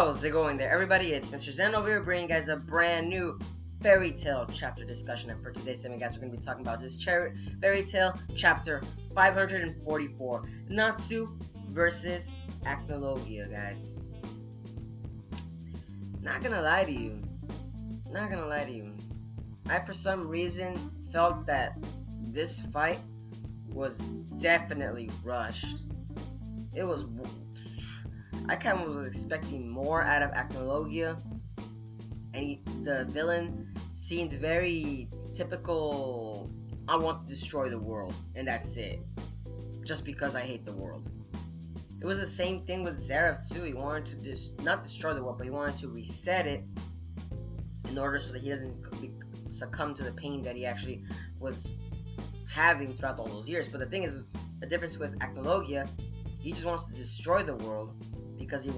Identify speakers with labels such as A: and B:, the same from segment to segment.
A: How's it going there, everybody? It's Mr. Zen over here bringing you guys a brand new fairy tale chapter discussion. And for today's segment, guys, we're going to be talking about this fairy tale chapter 544, Natsu versus Acnologia, guys. Not gonna lie to you. I, for some reason, felt that this fight was definitely rushed. I kind of was expecting more out of Acnologia, and the villain seemed very typical. I want to destroy the world, and that's it. Just because I hate the world. It was the same thing with Zareth too. He wanted to not destroy the world, but he wanted to reset it in order so that he doesn't succumb to the pain that he actually was having throughout all those years. But the thing is, the difference with Acnologia, he just wants to destroy the world because he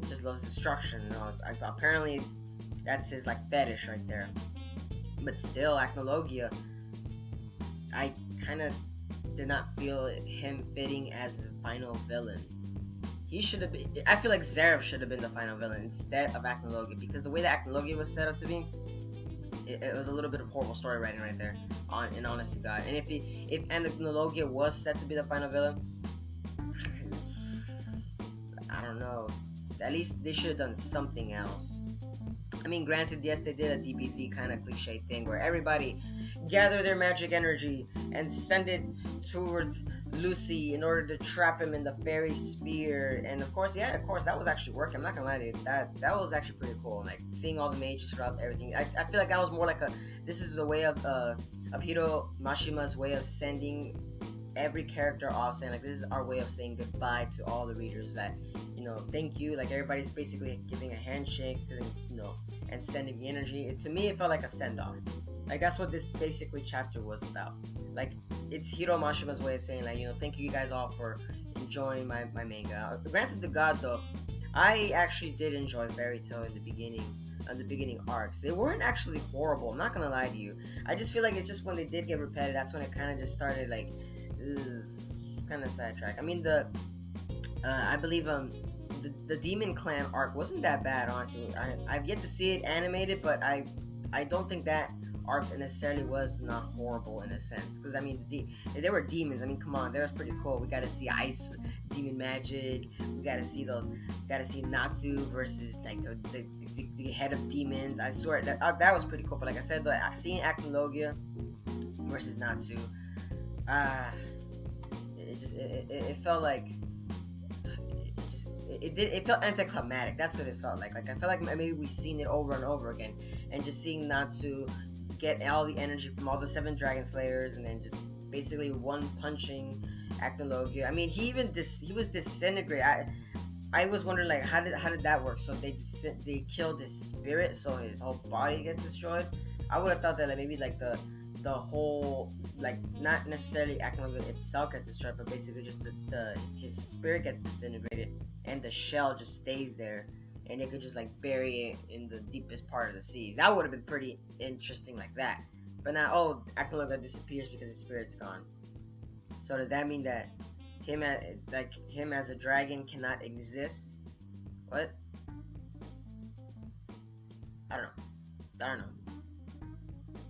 A: just loves destruction. You know, apparently that's his fetish right there. But still, Acnologia, I kind of did not feel him fitting as the final villain. He should have been. I feel like Zareth should have been the final villain instead of Acnologia, because the way that Acnologia was set up to be, it was a little bit of horrible story writing right there. In honest to God, and if Acnologia was set to be the final villain, I don't know. At least they should have done something else. I mean, granted, yes, they did a DBZ kind of cliche thing where everybody gather their magic energy and send it towards Lucy in order to trap him in the fairy spear. And of course, that was actually working. I'm not gonna lie to you, that was actually pretty cool. Like seeing all the mages throughout everything. I feel like that was more like this is the way of Hiro Mashima's way of sending every character off, saying like, this is our way of saying goodbye to all the readers, that, you know, thank you. Like everybody's basically giving a handshake, you know, and sending the energy. To me, it felt like a send-off. Like that's what this basically chapter was about. Like it's Hiro Mashima's way of saying, like, you know, thank you guys all for enjoying my manga. Granted to God though, I actually did enjoy Fairy Tail in the beginning arcs. They weren't actually horrible, I'm not gonna lie to you. I just feel like it's just when they did get repetitive, that's when it kind of just started like kind of sidetrack. I mean, I believe the Demon Clan arc wasn't that bad, honestly. I've yet to see it animated, but I don't think that arc necessarily was not horrible in a sense, because I mean they were demons. I mean, come on, that was pretty cool. We got to see ice demon magic. We got to see Natsu versus like the head of demons. I swear that was pretty cool. But like I said, seeing Acnologia versus Natsu, it felt like it felt anticlimactic. That's what it felt like. Like I felt like maybe we've seen it over and over again, and just seeing Natsu get all the energy from all the 7 Dragon Slayers, and then just basically one punching Acnologia. I mean, he was disintegrated. I was wondering, like, how did that work? So they killed his spirit, so his whole body gets destroyed. I would have thought that like maybe like the whole, like, not necessarily Acnologia itself gets destroyed, but basically just his spirit gets disintegrated and the shell just stays there, and they could just like bury it in the deepest part of the seas. That would have been pretty interesting like that. But now, Acnologia disappears because his spirit's gone. So does that mean that him as a dragon cannot exist? What? I don't know.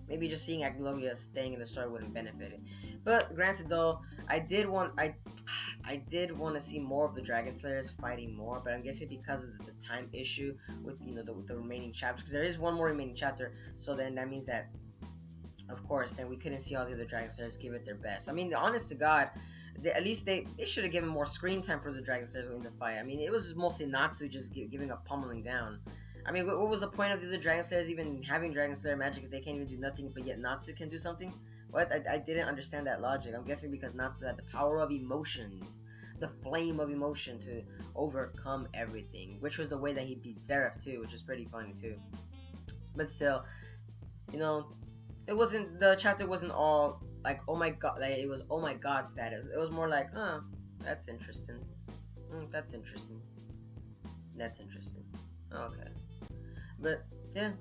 A: Maybe just seeing Acnologia staying in the story wouldn't benefit it. But granted though, I did want to see more of the Dragon Slayers fighting more, but I'm guessing because of the time issue with, you know, the remaining chapters, because there is one more remaining chapter, so then that means that, of course, then we couldn't see all the other Dragon Slayers give it their best. I mean, honest to God, at least they should have given more screen time for the Dragon Slayers in the fight. I mean, it was mostly Natsu just giving a pummeling down. I mean, what was the point of the other Dragon Slayers even having Dragon Slayer magic if they can't even do nothing, but yet Natsu can do something? What? I didn't understand that logic. I'm guessing because Natsu had the power of emotions, the flame of emotion to overcome everything, which was the way that he beat Zareth too, which was pretty funny too. But still, you know, the chapter wasn't all like, oh my god, like it was oh my god status. It was more like, that's interesting. That's interesting. Okay. But yeah.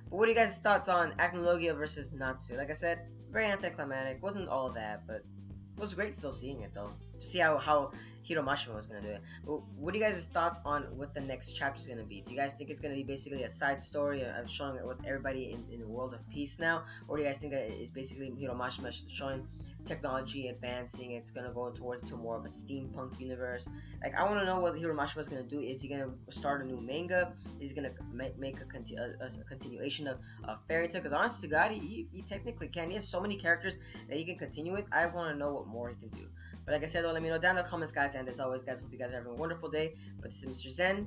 A: But what are you guys' thoughts on Acnologia versus Natsu? Like I said, very anticlimactic. Wasn't all that, but it was great still seeing it though. To see how Hiromashima was gonna do it. But what are you guys' thoughts on what the next chapter is gonna be? Do you guys think it's gonna be basically a side story of showing with everybody in the world of peace now, or do you guys think that it's basically Hiromashima showing technology advancing? It's gonna go towards to more of a steampunk universe. Like, I want to know what Hiromashima is gonna do. Is he gonna start a new manga? Is he gonna make a continuation of Fairy Tail? Because honestly, God, he technically can. He has so many characters that he can continue with. I want to know what more he can do. But like I said, though, let me know down in the comments, guys. And as always, guys, hope you guys are having a wonderful day. But this is Mr. Zen,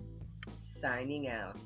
A: signing out.